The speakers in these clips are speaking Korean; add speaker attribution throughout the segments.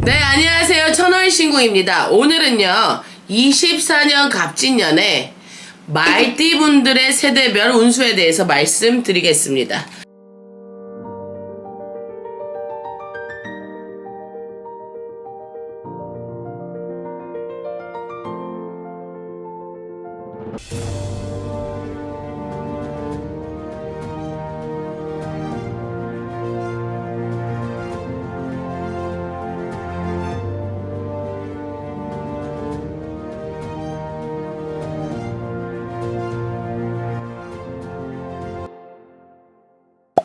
Speaker 1: 네, 안녕하세요. 천월신궁입니다. 오늘은요 24년 갑진년에 말띠분들의 세대별 운수에 대해서 말씀드리겠습니다.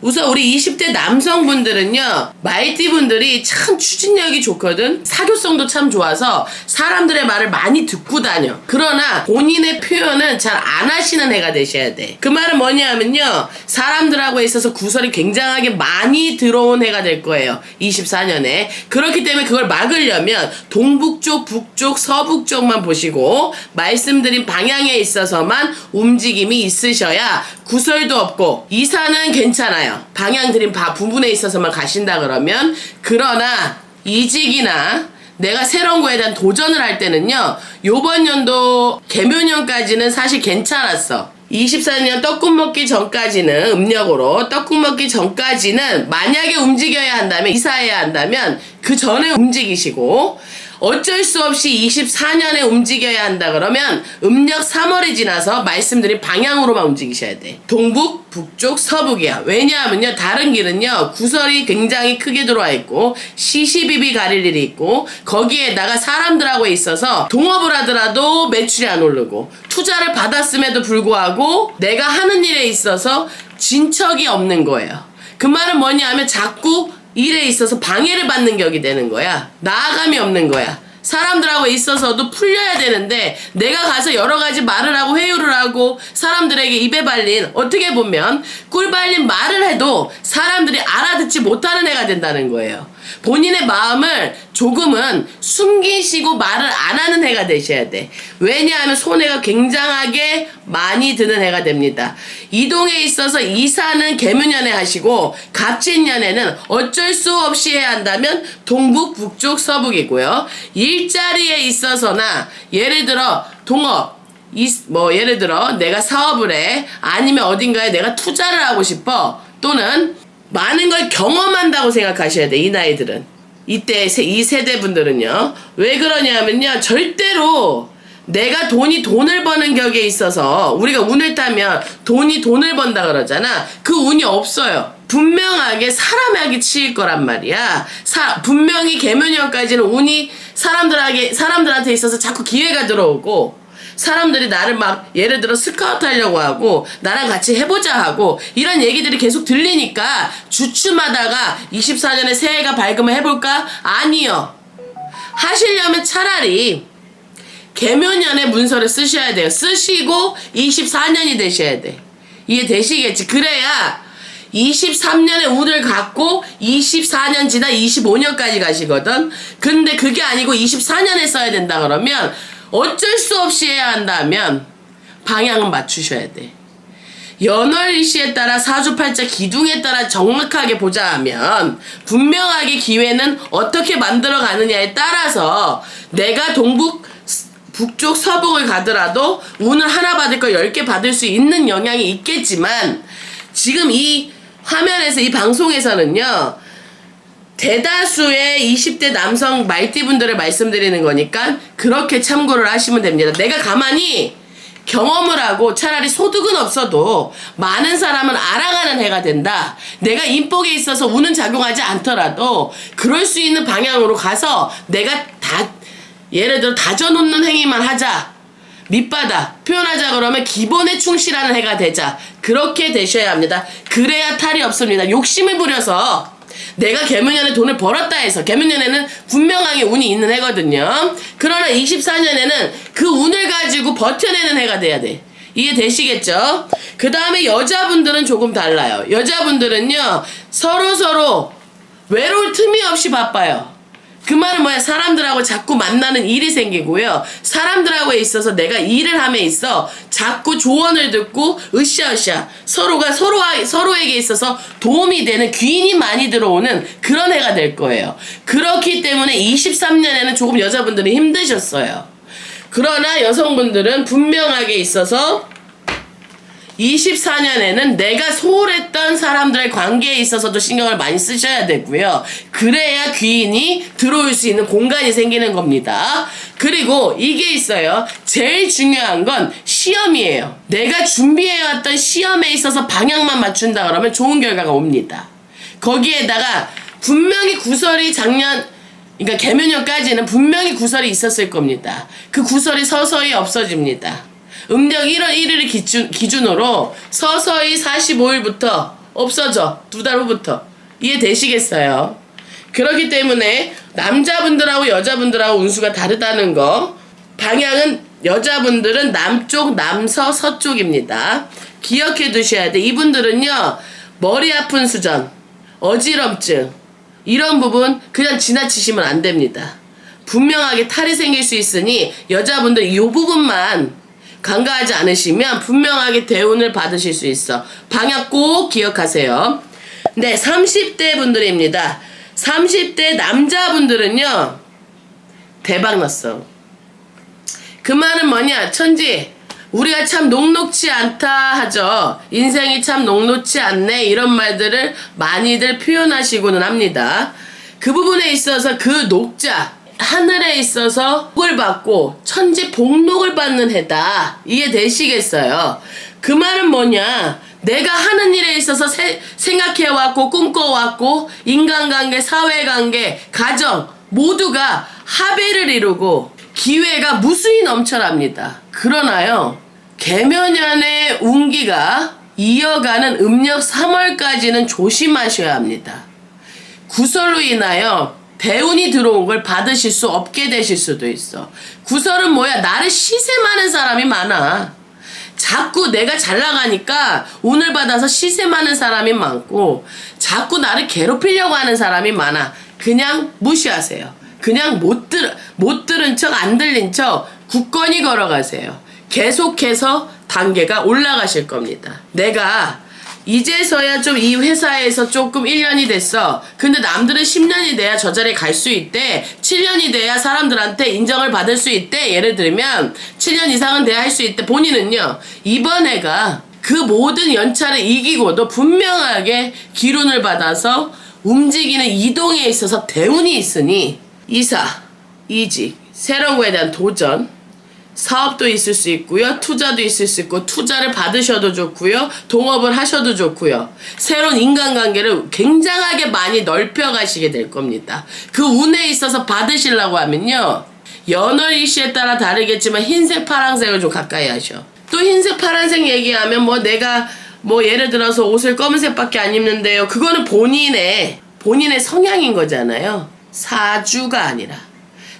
Speaker 1: 우선 우리 20대 남성분들은요 말띠분들이 참 추진력이 좋거든. 사교성도 참 좋아서 사람들의 말을 많이 듣고 다녀. 그러나 본인의 표현은 잘 안 하시는 해가 되셔야 돼. 그 말은 뭐냐면요 사람들하고 있어서 구설이 굉장하게 많이 들어온 해가 될 거예요 24년에. 그렇기 때문에 그걸 막으려면 동북쪽, 북쪽, 서북 쪽만 보시고 말씀드린 방향에 있어서만 움직임이 있으셔야 구설도 없고 이사는 괜찮아요. 방향 드린 부분에 있어서만 가신다 그러면. 그러나 이직이나 내가 새로운 거에 대한 도전을 할 때는요 요번 연도 개묘년까지는 사실 괜찮았어. 24년 떡국 먹기 전까지는 음력으로 떡국 먹기 전까지는 만약에 움직여야 한다면 이사해야 한다면 그 전에 움직이시고 어쩔 수 없이 24년에 움직여야 한다 그러면 음력 3월이 지나서 말씀드린 방향으로만 움직이셔야 돼. 동북, 북쪽, 서북이야. 왜냐하면요 다른 길은요 구설이 굉장히 크게 들어와 있고 시시비비 가릴 일이 있고 거기에다가 사람들하고 있어서 동업을 하더라도 매출이 안 오르고 투자를 받았음에도 불구하고 내가 하는 일에 있어서 진척이 없는 거예요. 그 말은 뭐냐면 자꾸 일에 있어서 방해를 받는 격이 되는 거야. 나아감이 없는 거야. 사람들하고 있어서도 풀려야 되는데 내가 가서 여러 가지 말을 하고 회유를 하고 사람들에게 입에 발린 어떻게 보면 꿀 발린 말을 해도 사람들이 알아듣지 못하는 애가 된다는 거예요. 본인의 마음을 조금은 숨기시고 말을 안 하는 해가 되셔야 돼. 왜냐하면 손해가 굉장하게 많이 드는 해가 됩니다. 이동에 있어서 이사는 개묘년에 하시고 갑진년에는 어쩔 수 없이 해야 한다면 동북, 북쪽, 서북이고요. 일자리에 있어서나 예를 들어 동업 예를 들어 내가 사업을 해 아니면 어딘가에 내가 투자를 하고 싶어 또는 많은 걸 경험한다고 생각하셔야 돼. 이 나이들은 이때 이 세대분들은요 왜 그러냐면요 절대로 내가 돈을 버는 격에 있어서 우리가 운을 타면 돈을 번다 그러잖아. 그 운이 없어요. 분명하게 사람에게 치일 거란 말이야. 분명히 개묘년까지는 운이 사람들한테 있어서 자꾸 기회가 들어오고 사람들이 나를 막 예를 들어 스카우트 하려고 하고 나랑 같이 해보자 하고 이런 얘기들이 계속 들리니까 주춤하다가 24년에 새해가 밝으면 해볼까? 아니요. 하시려면 차라리 개묘년에 문서를 쓰셔야 돼요. 쓰시고 24년이 되셔야 돼. 이해되시겠지? 그래야 23년에 운을 갖고 24년 지나 25년까지 가시거든. 근데 그게 아니고 24년에 써야 된다 그러면 어쩔 수 없이 해야 한다면 방향은 맞추셔야 돼. 연월일시에 따라 사주팔자 기둥에 따라 정확하게 보자 하면 분명하게 기회는 어떻게 만들어 가느냐에 따라서 내가 동북, 북쪽, 서북을 가더라도 운을 하나 받을 거 10개 받을 수 있는 영향이 있겠지만 지금 이 화면에서 이 방송에서는요 대다수의 20대 남성 말띠분들을 말씀드리는 거니까 그렇게 참고를 하시면 됩니다. 내가 가만히 경험을 하고 차라리 소득은 없어도 많은 사람은 알아가는 해가 된다. 내가 인복에 있어서 운은 작용하지 않더라도 그럴 수 있는 방향으로 가서 내가 예를 들어 다져놓는 행위만 하자. 밑바닥 표현하자 그러면 기본에 충실하는 해가 되자. 그렇게 되셔야 합니다. 그래야 탈이 없습니다. 욕심을 부려서 내가 개묘년에 돈을 벌었다 해서 개묘년에는 분명하게 운이 있는 해거든요. 그러나 24년에는 그 운을 가지고 버텨내는 해가 돼야 돼. 이해되시겠죠? 그 다음에 여자분들은 조금 달라요. 여자분들은요 서로 외로울 틈이 없이 바빠요. 그 말은 뭐야? 사람들하고 자꾸 만나는 일이 생기고요. 사람들하고 있어서 내가 일을 함에 있어 자꾸 조언을 듣고 으쌰으쌰 서로가 서로에게 있어서 도움이 되는 귀인이 많이 들어오는 그런 해가 될 거예요. 그렇기 때문에 23년에는 조금 여자분들이 힘드셨어요. 그러나 여성분들은 분명하게 있어서 24년에는 내가 소홀했던 사람들의 관계에 있어서도 신경을 많이 쓰셔야 되고요. 그래야 귀인이 들어올 수 있는 공간이 생기는 겁니다. 그리고 이게 있어요. 제일 중요한 건 시험이에요. 내가 준비해왔던 시험에 있어서 방향만 맞춘다 그러면 좋은 결과가 옵니다. 거기에다가 분명히 구설이 그러니까 개묘년까지는 분명히 구설이 있었을 겁니다. 그 구설이 서서히 없어집니다. 음력 1월 1일을 기준으로 서서히 45일부터 없어져. 2달 후부터. 이해되시겠어요? 그렇기 때문에 남자분들하고 여자분들하고 운수가 다르다는 거. 방향은 여자분들은 남쪽, 남서, 서쪽입니다. 기억해 두셔야 돼. 이분들은요. 머리 아픈 수전, 어지럼증 이런 부분 그냥 지나치시면 안 됩니다. 분명하게 탈이 생길 수 있으니 여자분들 이 부분만 간과하지 않으시면 분명하게 대운을 받으실 수 있어. 방향 꼭 기억하세요. 네, 30대 분들입니다. 30대 남자분들은요. 대박 났어. 그 말은 뭐냐? 천지 우리가 참 녹록치 않다 하죠. 인생이 참 녹록치 않네 이런 말들을 많이들 표현하시고는 합니다. 그 부분에 있어서 그 녹자 하늘에 있어서 복을 받고 천지 복록을 받는 해다. 이해되시겠어요? 그 말은 뭐냐? 내가 하는 일에 있어서 생각해왔고 꿈꿔왔고 인간관계, 사회관계, 가정 모두가 합의를 이루고 기회가 무수히 넘쳐납니다. 그러나요. 개묘년의 운기가 이어가는 음력 3월까지는 조심하셔야 합니다. 구설로 인하여 대운이 들어온 걸 받으실 수 없게 되실 수도 있어. 구설은 뭐야? 나를 시샘하는 사람이 많아. 자꾸 내가 잘 나가니까 운을 받아서 시샘하는 사람이 많고 자꾸 나를 괴롭히려고 하는 사람이 많아. 그냥 무시하세요. 그냥 못 들은 척, 안 들린 척 굳건히 걸어가세요. 계속해서 단계가 올라가실 겁니다. 내가 이제서야 좀 이 회사에서 조금 1년이 됐어. 근데 남들은 10년이 돼야 저 자리에 갈 수 있대. 7년이 돼야 사람들한테 인정을 받을 수 있대. 예를 들면 7년 이상은 돼야 할 수 있대. 본인은요. 이번 해가 그 모든 연차를 이기고도 분명하게 기운을 받아서 움직이는 이동에 있어서 대운이 있으니 이사, 이직, 새로운 거에 대한 도전, 사업도 있을 수 있고요. 투자도 있을 수 있고 투자를 받으셔도 좋고요. 동업을 하셔도 좋고요. 새로운 인간관계를 굉장하게 많이 넓혀가시게 될 겁니다. 그 운에 있어서 받으시려고 하면요. 연월일시에 따라 다르겠지만 흰색, 파란색을 좀 가까이 하셔. 또 흰색, 파란색 얘기하면 뭐 내가 뭐 예를 들어서 옷을 검은색밖에 안 입는데요. 그거는 본인의 성향인 거잖아요. 사주가 아니라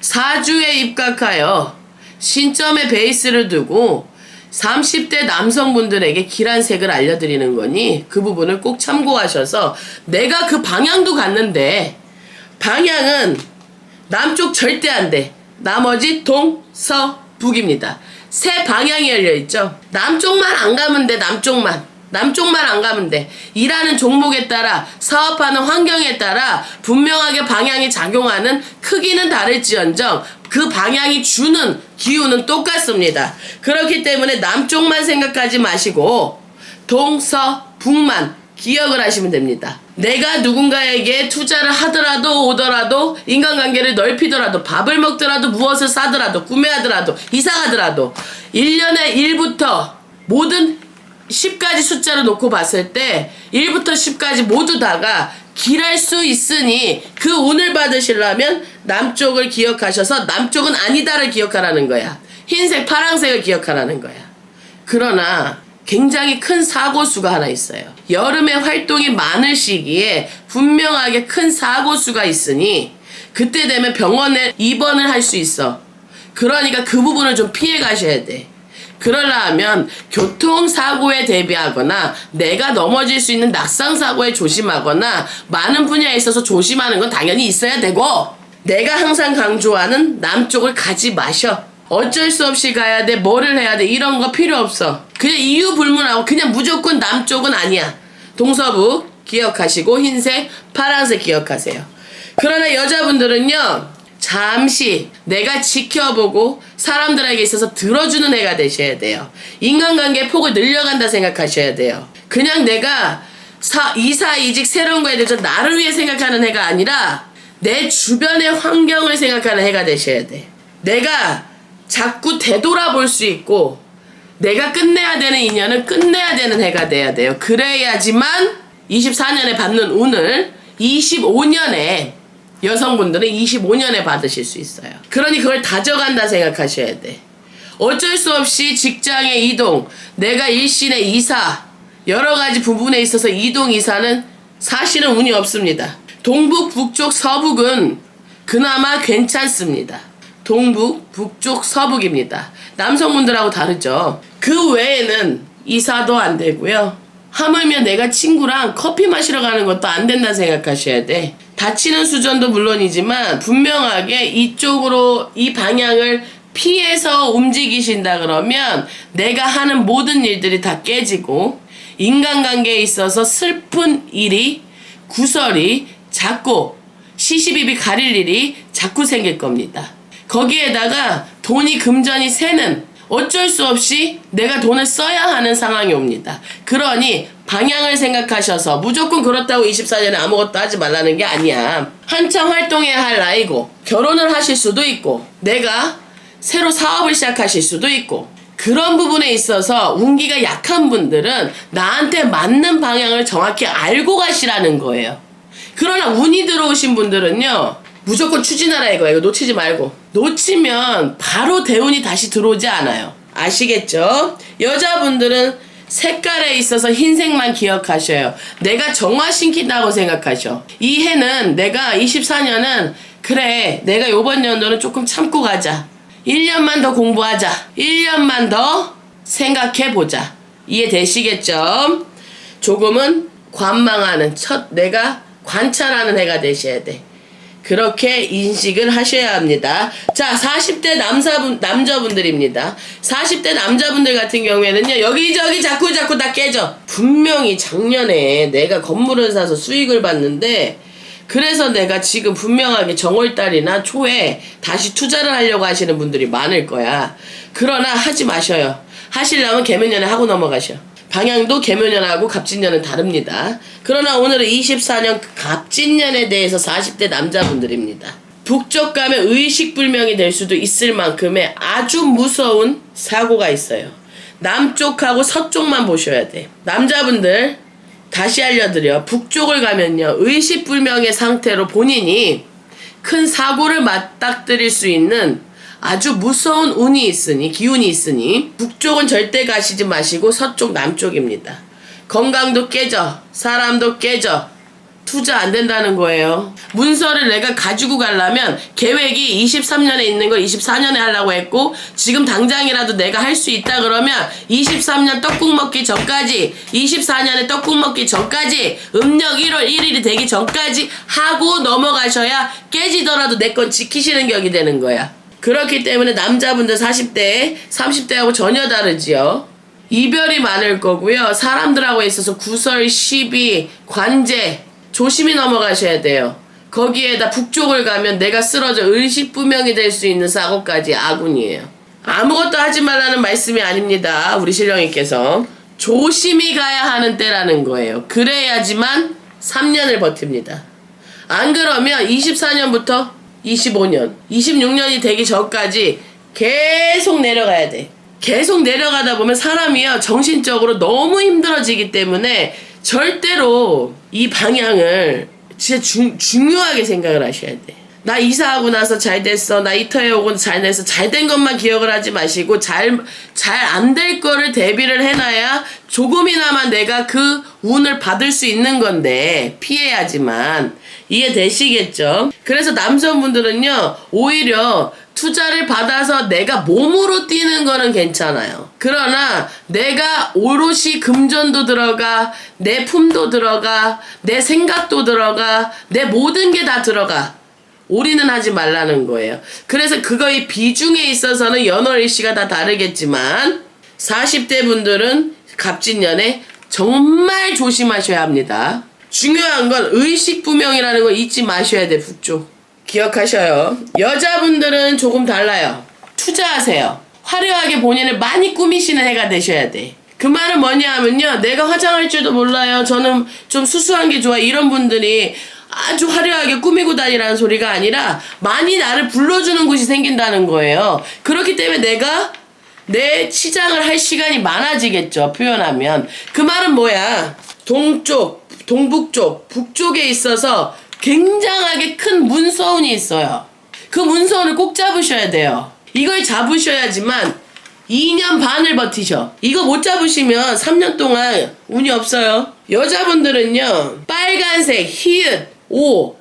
Speaker 1: 사주에 입각하여 신점의 베이스를 두고 30대 남성분들에게 길한 색을 알려드리는 거니 그 부분을 꼭 참고하셔서 내가 그 방향도 갔는데 방향은 남쪽 절대 안 돼. 나머지 동, 서, 북입니다. 세 방향이 열려있죠. 남쪽만 안 가면 돼. 남쪽만 안 가면 돼. 일하는 종목에 따라 사업하는 환경에 따라 분명하게 방향이 작용하는 크기는 다를지언정 그 방향이 주는 기운은 똑같습니다. 그렇기 때문에 남쪽만 생각하지 마시고 동서 북만 기억을 하시면 됩니다. 내가 누군가에게 투자를 하더라도 오더라도 인간관계를 넓히더라도 밥을 먹더라도 무엇을 사더라도 구매하더라도 이사가더라도 1년에 1부터 모든 10까지 숫자로 놓고 봤을 때 1부터 10까지 모두 다가 길할 수 있으니 그 운을 받으시려면 남쪽을 기억하셔서 남쪽은 아니다를 기억하라는 거야. 흰색, 파란색을 기억하라는 거야. 그러나 굉장히 큰 사고수가 하나 있어요. 여름에 활동이 많을 시기에 분명하게 큰 사고수가 있으니 그때 되면 병원에 입원을 할 수 있어. 그러니까 그 부분을 좀 피해 가셔야 돼. 그러려면 교통사고에 대비하거나 내가 넘어질 수 있는 낙상사고에 조심하거나 많은 분야에 있어서 조심하는 건 당연히 있어야 되고 내가 항상 강조하는 남쪽을 가지 마셔. 어쩔 수 없이 가야 돼, 뭐를 해야 돼, 이런 거 필요 없어. 그냥 이유 불문하고 그냥 무조건 남쪽은 아니야. 동서북 기억하시고 흰색, 파란색 기억하세요. 그러나 여자분들은요, 잠시 내가 지켜보고 사람들에게 있어서 들어주는 애가 되셔야 돼요. 인간관계의 폭을 늘려간다 생각하셔야 돼요. 그냥 내가 이사이직 새로운 거에 대해서 나를 위해 생각하는 애가 아니라 내 주변의 환경을 생각하는 애가 되셔야 돼. 내가 자꾸 되돌아볼 수 있고 내가 끝내야 되는 인연은 끝내야 되는 해가 돼야 돼요. 그래야지만 24년에 받는 운을 25년에 여성분들은 25년에 받으실 수 있어요. 그러니 그걸 다져간다 생각하셔야 돼. 어쩔 수 없이 직장의 이동, 내가 일신의 이사, 여러 가지 부분에 있어서 이동 이사는 사실은 운이 없습니다. 동북, 북쪽, 서북은 그나마 괜찮습니다. 동북, 북쪽, 서북입니다. 남성분들하고 다르죠. 그 외에는 이사도 안 되고요. 하물며 내가 친구랑 커피 마시러 가는 것도 안 된다 생각하셔야 돼. 다치는 수준도 물론이지만 분명하게 이쪽으로 이 방향을 피해서 움직이신다 그러면 내가 하는 모든 일들이 다 깨지고 인간관계에 있어서 슬픈 일이, 구설이 자꾸 시시비비 가릴 일이 자꾸 생길 겁니다. 거기에다가 돈이 금전이 새는, 어쩔 수 없이 내가 돈을 써야 하는 상황이 옵니다. 그러니 방향을 생각하셔서 무조건 그렇다고 24년에 아무것도 하지 말라는 게 아니야. 한참 활동해야 할 나이고 결혼을 하실 수도 있고 내가 새로 사업을 시작하실 수도 있고 그런 부분에 있어서 운기가 약한 분들은 나한테 맞는 방향을 정확히 알고 가시라는 거예요. 그러나 운이 들어오신 분들은요, 무조건 추진하라 이거예요. 이거 놓치지 말고. 놓치면 바로 대운이 다시 들어오지 않아요. 아시겠죠? 여자분들은 색깔에 있어서 흰색만 기억하셔요. 내가 정화시킨다고 생각하셔. 이 해는 내가 24년은 그래, 내가 요번 연도는 조금 참고 가자. 1년만 더 공부하자. 1년만 더 생각해보자. 이해되시겠죠? 조금은 관망하는, 내가 관찰하는 해가 되셔야 돼. 그렇게 인식을 하셔야 합니다. 자, 40대 남자분들입니다. 40대 남자분들 같은 경우에는요, 여기저기 자꾸 다 깨져. 분명히 작년에 내가 건물을 사서 수익을 봤는데, 그래서 내가 지금 분명하게 정월달이나 초에 다시 투자를 하려고 하시는 분들이 많을 거야. 그러나 하지 마셔요. 하시려면 개묘년에 하고 넘어가셔. 방향도 개묘년하고 갑진년은 다릅니다. 그러나 오늘은 24년 갑진년에 대해서 40대 남자분들입니다. 북쪽 가면 의식불명이 될 수도 있을 만큼의 아주 무서운 사고가 있어요. 남쪽하고 서쪽만 보셔야 돼. 남자분들 다시 알려드려. 북쪽을 가면요, 의식불명의 상태로 본인이 큰 사고를 맞닥뜨릴 수 있는 아주 무서운 운이 있으니, 기운이 있으니 북쪽은 절대 가시지 마시고 서쪽, 남쪽입니다. 건강도 깨져, 사람도 깨져, 투자 안 된다는 거예요. 문서를 내가 가지고 가려면 계획이 23년에 있는 걸 24년에 하려고 했고, 지금 당장이라도 내가 할 수 있다 그러면 23년 떡국 먹기 전까지, 24년에 떡국 먹기 전까지, 음력 1월 1일이 되기 전까지 하고 넘어가셔야 깨지더라도 내 건 지키시는 격이 되는 거야. 그렇기 때문에 남자분들 40대, 30대하고 전혀 다르지요. 이별이 많을 거고요. 사람들하고 있어서 구설, 시비, 관제 조심히 넘어가셔야 돼요. 거기에다 북쪽을 가면 내가 쓰러져 의식불명이 될 수 있는 사고까지 아군이에요. 아무것도 하지 말라는 말씀이 아닙니다. 우리 신령이께서 조심히 가야 하는 때라는 거예요. 그래야지만 3년을 버팁니다. 안 그러면 24년부터 25년, 26년이 되기 전까지 계속 내려가야 돼. 계속 내려가다 보면 사람이요, 정신적으로 너무 힘들어지기 때문에 절대로 이 방향을 진짜 중요하게 생각을 하셔야 돼. 나 이사하고 나서 잘 됐어, 나 이터에 오고 잘 됐어, 잘 된 것만 기억을 하지 마시고 잘 안 될 거를 대비를 해놔야 조금이나마 내가 그 운을 받을 수 있는 건데 피해야지만. 이해되시겠죠? 그래서 남성분들은요, 오히려 투자를 받아서 내가 몸으로 뛰는 거는 괜찮아요. 그러나 내가 오롯이 금전도 들어가, 내 품도 들어가, 내 생각도 들어가, 내 모든 게 다 들어가. 올인은 하지 말라는 거예요. 그래서 그거의 비중에 있어서는 연월일시가 다 다르겠지만 40대 분들은 갑진년에 정말 조심하셔야 합니다. 중요한 건 의식부명이라는 거 잊지 마셔야 돼. 북쪽 기억하셔요. 여자분들은 조금 달라요. 투자하세요. 화려하게 본인을 많이 꾸미시는 해가 되셔야 돼. 그 말은 뭐냐 하면요, 내가 화장할 줄도 몰라요, 저는 좀 수수한 게 좋아, 이런 분들이 아주 화려하게 꾸미고 다니라는 소리가 아니라 많이 나를 불러주는 곳이 생긴다는 거예요. 그렇기 때문에 내가 내 치장을 할 시간이 많아지겠죠. 표현하면 그 말은 뭐야, 동쪽, 동북쪽, 북쪽에 있어서 굉장하게 큰 문서운이 있어요. 그 문서운을 꼭 잡으셔야 돼요. 이걸 잡으셔야지만 2년 반을 버티셔. 이거 못 잡으시면 3년 동안 운이 없어요. 여자분들은요, 빨간색, 히읗, 오,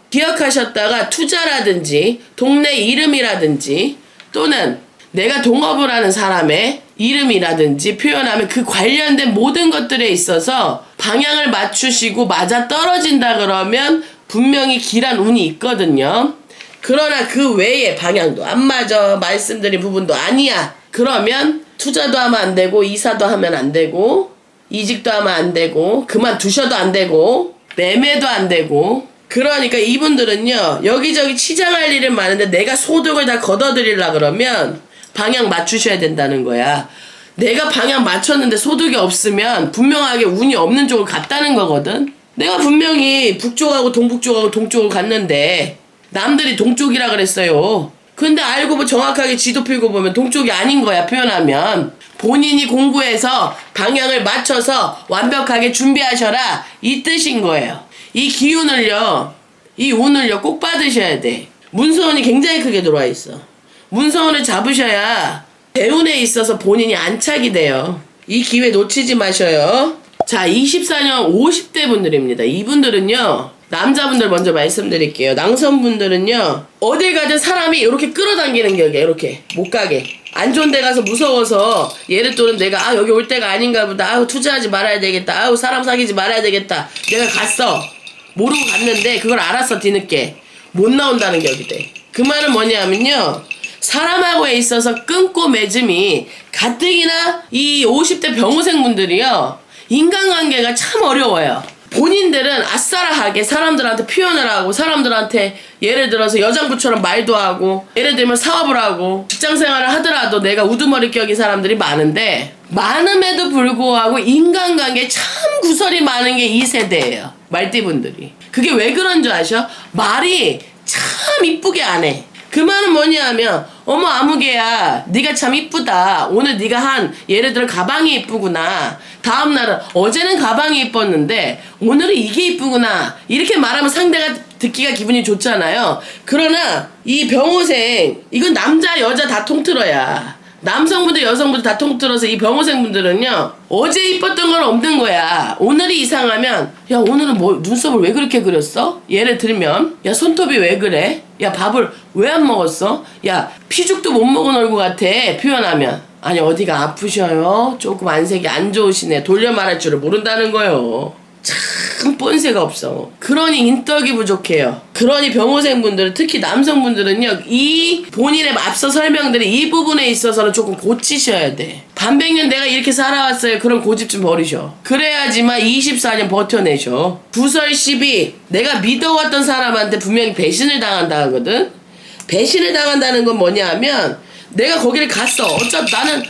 Speaker 1: 기억하셨다가 투자라든지 동네 이름이라든지 또는 내가 동업을 하는 사람의 이름이라든지 표현하면 그 관련된 모든 것들에 있어서 방향을 맞추시고 맞아 떨어진다 그러면 분명히 길한 운이 있거든요. 그러나 그 외에 방향도 안 맞아, 말씀드린 부분도 아니야, 그러면 투자도 하면 안 되고 이사도 하면 안 되고 이직도 하면 안 되고 그만두셔도 안 되고 매매도 안 되고. 그러니까 이분들은요, 여기저기 치장할 일은 많은데 내가 소득을 다 걷어들이려 그러면 방향 맞추셔야 된다는 거야. 내가 방향 맞췄는데 소득이 없으면 분명하게 운이 없는 쪽을 갔다는 거거든. 내가 분명히 북쪽하고 동북쪽하고 동쪽을 갔는데 남들이 동쪽이라 그랬어요. 근데 알고 정확하게 지도 펴고 보면 동쪽이 아닌 거야. 표현하면 본인이 공부해서 방향을 맞춰서 완벽하게 준비하셔라, 이 뜻인 거예요. 이 기운을요, 이 운을요 꼭 받으셔야 돼. 문서운이 굉장히 크게 들어와 있어. 문서운을 잡으셔야 대운에 있어서 본인이 안착이 돼요. 이 기회 놓치지 마셔요. 자, 24년 50대 분들입니다. 이분들은요, 남자분들 먼저 말씀드릴게요. 남성분들은요, 어딜 가든 사람이 이렇게 끌어당기는 격이에요. 이렇게 못 가게. 안 좋은 데 가서 무서워서 예를 들면 내가 여기 올 때가 아닌가 보다, 투자하지 말아야 되겠다, 사람 사귀지 말아야 되겠다, 내가 갔어, 모르고 갔는데 그걸 알았어, 뒤늦게 못 나온다는 격이 돼. 그 말은 뭐냐면요, 사람하고에 있어서 끊고 맺음이 가뜩이나 이 50대 병호생 분들이요, 인간관계가 참 어려워요. 본인들은 아싸라하게 사람들한테 표현을 하고, 사람들한테 예를 들어서 여장부처럼 말도 하고, 예를 들면 사업을 하고 직장생활을 하더라도 내가 우두머리격인 사람들이 많은데, 많음에도 불구하고 인간관계에 참 구설이 많은 게 이 세대예요. 말띠분들이. 그게 왜 그런 줄 아셔? 말이 참 이쁘게 안 해. 그 말은 뭐냐 하면, 어머 아무개야, 네가 참 이쁘다, 오늘 네가 한 예를 들어 가방이 이쁘구나, 다음날은 어제는 가방이 이뻤는데 오늘은 이게 이쁘구나, 이렇게 말하면 상대가 듣기가 기분이 좋잖아요. 그러나 이 병호생, 이건 남자 여자 다 통틀어야, 남성분들 여성분들 다 통틀어서 이 병호생분들은요, 어제 이뻤던 건 없는 거야. 오늘이 이상하면, 야 오늘은 뭐 눈썹을 왜 그렇게 그렸어? 예를 들면, 야 손톱이 왜 그래? 야 밥을 왜 안 먹었어? 야 피죽도 못 먹은 얼굴 같아. 표현하면, 아니 어디가 아프셔요? 조금 안색이 안 좋으시네. 돌려 말할 줄을 모른다는 거예요. 참 뻔세가 없어. 그러니 인덕이 부족해요. 그러니 병호생분들은, 특히 남성분들은요, 이 본인의 앞서 설명드린 이 부분에 있어서는 조금 고치셔야 돼. 반백년 내가 이렇게 살아왔어요. 그럼 고집 좀 버리셔. 그래야지만 24년 버텨내셔. 구설 시비, 내가 믿어왔던 사람한테 분명히 배신을 당한다 하거든. 배신을 당한다는 건 뭐냐 하면, 내가 거기를 갔어. 어차피 나는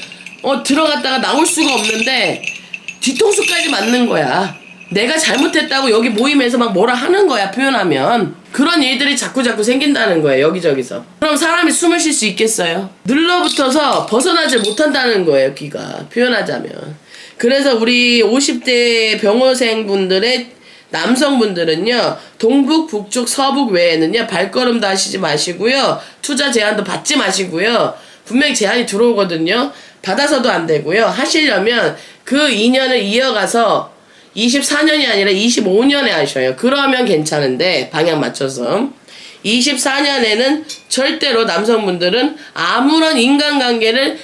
Speaker 1: 들어갔다가 나올 수가 없는데 뒤통수까지 맞는 거야. 내가 잘못했다고 여기 모임에서 막 뭐라 하는 거야. 표현하면 그런 일들이 자꾸 생긴다는 거예요. 여기저기서. 그럼 사람이 숨을 쉴 수 있겠어요? 늘러붙어서 벗어나질 못한다는 거예요. 귀가. 표현하자면. 그래서 우리 50대 병호생분들의 남성분들은요, 동북, 북쪽, 서북 외에는요 발걸음도 하시지 마시고요, 투자 제한도 받지 마시고요. 분명히 제한이 들어오거든요. 받아서도 안 되고요. 하시려면 그 2년을 이어가서 24년이 아니라 25년에 하셔요. 그러면 괜찮은데, 방향 맞춰서 24년에는 절대로 남성분들은 아무런 인간관계를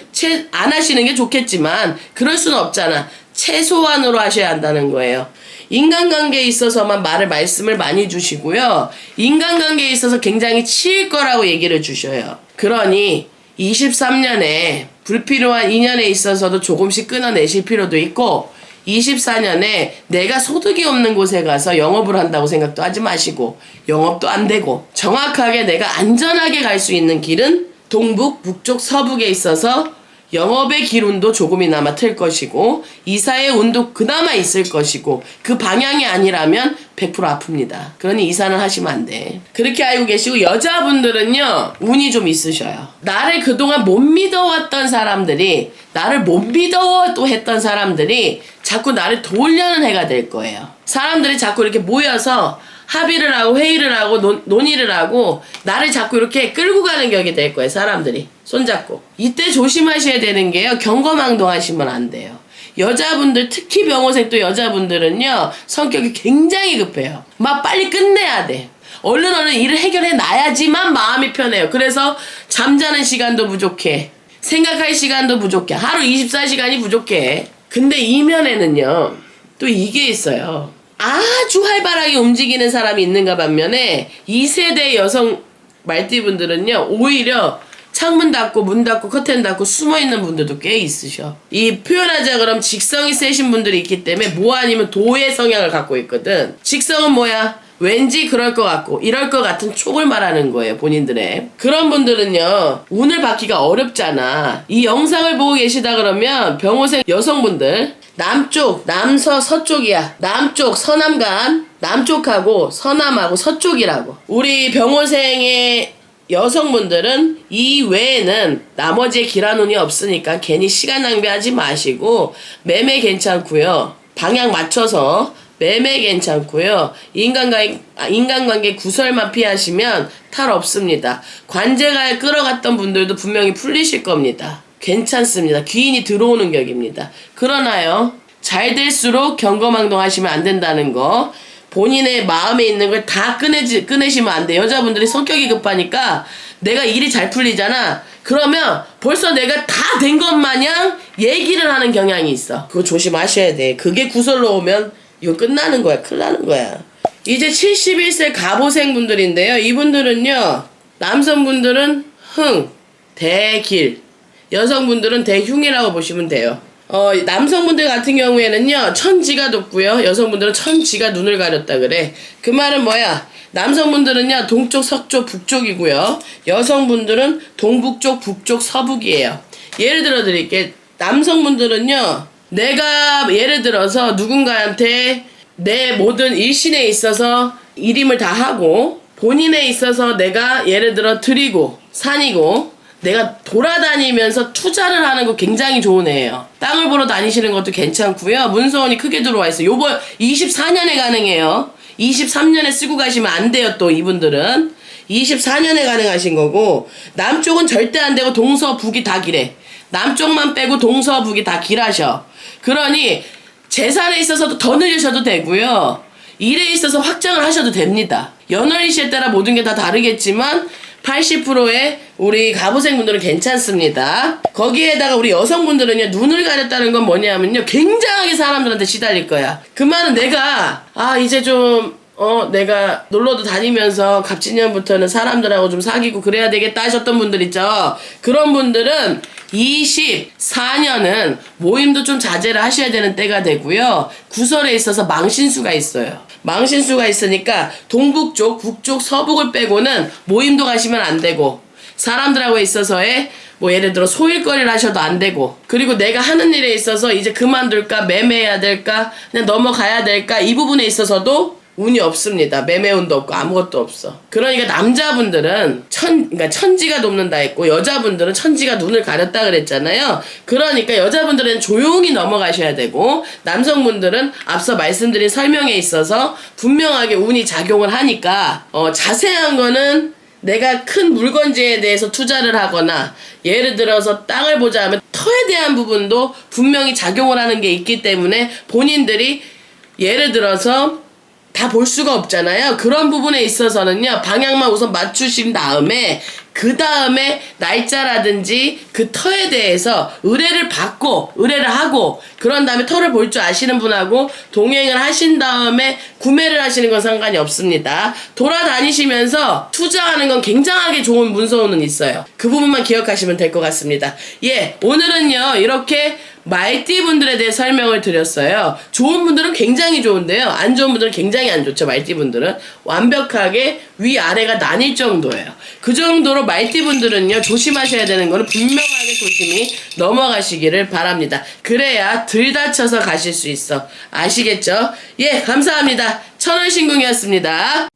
Speaker 1: 안 하시는 게 좋겠지만 그럴 수는 없잖아. 최소한으로 하셔야 한다는 거예요. 인간관계에 있어서만 말씀을 많이 주시고요. 인간관계에 있어서 굉장히 치일 거라고 얘기를 주셔요. 그러니 23년에 불필요한 인연에 있어서도 조금씩 끊어내실 필요도 있고 24년에 내가 소득이 없는 곳에 가서 영업을 한다고 생각도 하지 마시고 영업도 안 되고 정확하게 내가 안전하게 갈 수 있는 길은 동북, 북쪽, 서북에 있어서 영업의 기운도 조금이나마 틀 것이고 이사의 운도 그나마 있을 것이고 그 방향이 아니라면 100% 아픕니다. 그러니 이사는 하시면 안 돼. 그렇게 알고 계시고 여자분들은요 운이 좀 있으셔요. 나를 그동안 못 믿어왔던 사람들이 나를 못 믿어 또 했던 사람들이 자꾸 나를 도우려는 해가 될 거예요. 사람들이 자꾸 이렇게 모여서 합의를 하고 회의를 하고 논의를 하고 나를 자꾸 이렇게 끌고 가는 격이 될 거예요. 사람들이 손잡고. 이때 조심하셔야 되는 게요. 경거망동하시면 안 돼요. 여자분들 특히 병호생 또 여자분들은요 성격이 굉장히 급해요. 막 빨리 끝내야 돼. 얼른 일을 해결해 놔야지만 마음이 편해요. 그래서 잠자는 시간도 부족해. 생각할 시간도 부족해. 하루 24시간이 부족해. 근데 이면에는요 또 이게 있어요. 아주 활발하게 움직이는 사람이 있는가 반면에 2세대 여성 말띠분들은요 오히려 창문 닫고 문 닫고 커튼 닫고 숨어있는 분들도 꽤 있으셔. 이 표현하자 그럼 직성이 세신 분들이 있기 때문에 뭐 아니면 도의 성향을 갖고 있거든. 직성은 뭐야? 왠지 그럴 것 같고 이럴 것 같은 촉을 말하는 거예요. 본인들의. 그런 분들은요 운을 받기가 어렵잖아. 이 영상을 보고 계시다 그러면 병호생 여성분들 남쪽, 남서, 서쪽이야. 남쪽, 서남간, 남쪽하고 서남하고 서쪽이라고. 우리 병호생의 여성분들은 이 외에는 나머지의 길한 운이 없으니까 괜히 시간 낭비하지 마시고 매매 괜찮고요. 방향 맞춰서 매매 괜찮고요. 인간관계 구설만 피하시면 탈 없습니다. 관제가 끌어갔던 분들도 분명히 풀리실 겁니다. 괜찮습니다. 귀인이 들어오는 격입니다. 그러나요 잘 될수록 경거망동하시면 안 된다는 거. 본인의 마음에 있는 걸 다 꺼내시면 안 돼. 여자분들이 성격이 급하니까 내가 일이 잘 풀리잖아. 그러면 벌써 내가 다 된 것 마냥 얘기를 하는 경향이 있어. 그거 조심하셔야 돼. 그게 구설로 오면 이거 끝나는 거야. 큰일 나는 거야. 이제 71세 갑오생 분들인데요. 이분들은요 남성분들은 흥, 대길, 여성분들은 대흉이라고 보시면 돼요. 남성분들 같은 경우에는요 천지가 높고요. 여성분들은 천지가 눈을 가렸다 그래. 그 말은 뭐야? 남성분들은요 동쪽, 서쪽, 북쪽이고요. 여성분들은 동북쪽, 북쪽, 서북이에요. 예를 들어 드릴게. 남성분들은요 내가 예를 들어서 누군가한테 내 모든 일신에 있어서 일임을 다 하고 본인에 있어서 내가 예를 들어 드리고 산이고 내가 돌아다니면서 투자를 하는 거 굉장히 좋은 애예요. 땅을 보러 다니시는 것도 괜찮고요. 문서원이 크게 들어와 있어요. 요번 24년에 가능해요. 23년에 쓰고 가시면 안 돼요. 또 이분들은 24년에 가능하신 거고 남쪽은 절대 안 되고 동서 북이 다 길해. 남쪽만 빼고 동서 북이 다 길하셔. 그러니 재산에 있어서도 더 늘리셔도 되고요. 일에 있어서 확장을 하셔도 됩니다. 연월일시에 따라 모든 게 다 다르겠지만 80%의 우리 갑오생분들은 괜찮습니다. 거기에다가 우리 여성분들은요 눈을 가렸다는 건 뭐냐면요 굉장하게 사람들한테 시달릴 거야. 그 말은 내가 이제 좀 내가 놀러도 다니면서 갑진년부터는 사람들하고 좀 사귀고 그래야 되겠다 하셨던 분들 있죠. 그런 분들은 24년은 모임도 좀 자제를 하셔야 되는 때가 되고요. 구설에 있어서 망신수가 있어요. 망신수가 있으니까 동북쪽, 북쪽, 서북을 빼고는 모임도 가시면 안 되고 사람들하고 있어서의 뭐 예를 들어 소일거리를 하셔도 안 되고 그리고 내가 하는 일에 있어서 이제 그만둘까 매매해야 될까 그냥 넘어가야 될까 이 부분에 있어서도 운이 없습니다. 매매운도 없고 아무것도 없어. 그러니까 남자분들은 그러니까 천지가 돕는다 했고 여자분들은 천지가 눈을 가렸다 그랬잖아요. 그러니까 여자분들은 조용히 넘어가셔야 되고 남성분들은 앞서 말씀드린 설명에 있어서 분명하게 운이 작용을 하니까 자세한 거는 내가 큰 물건지에 대해서 투자를 하거나 예를 들어서 땅을 보자 하면 터에 대한 부분도 분명히 작용을 하는 게 있기 때문에 본인들이 예를 들어서 다 볼 수가 없잖아요. 그런 부분에 있어서는요 방향만 우선 맞추신 다음에 그 다음에 날짜라든지 그 터에 대해서 의뢰를 받고 의뢰를 하고 그런 다음에 터를 볼 줄 아시는 분하고 동행을 하신 다음에 구매를 하시는 건 상관이 없습니다. 돌아다니시면서 투자하는 건 굉장하게 좋은 문서로는 있어요. 그 부분만 기억하시면 될 것 같습니다. 예, 오늘은요 이렇게 말띠분들에 대해 설명을 드렸어요. 좋은 분들은 굉장히 좋은데요, 안 좋은 분들은 굉장히 안 좋죠. 말띠분들은 완벽하게 위아래가 나뉠 정도예요. 그 정도로 말띠분들은요 조심하셔야 되는 거는 분명하게 조심히 넘어가시기를 바랍니다. 그래야 덜 다쳐서 가실 수 있어. 아시겠죠? 예, 감사합니다. 천월신궁이었습니다.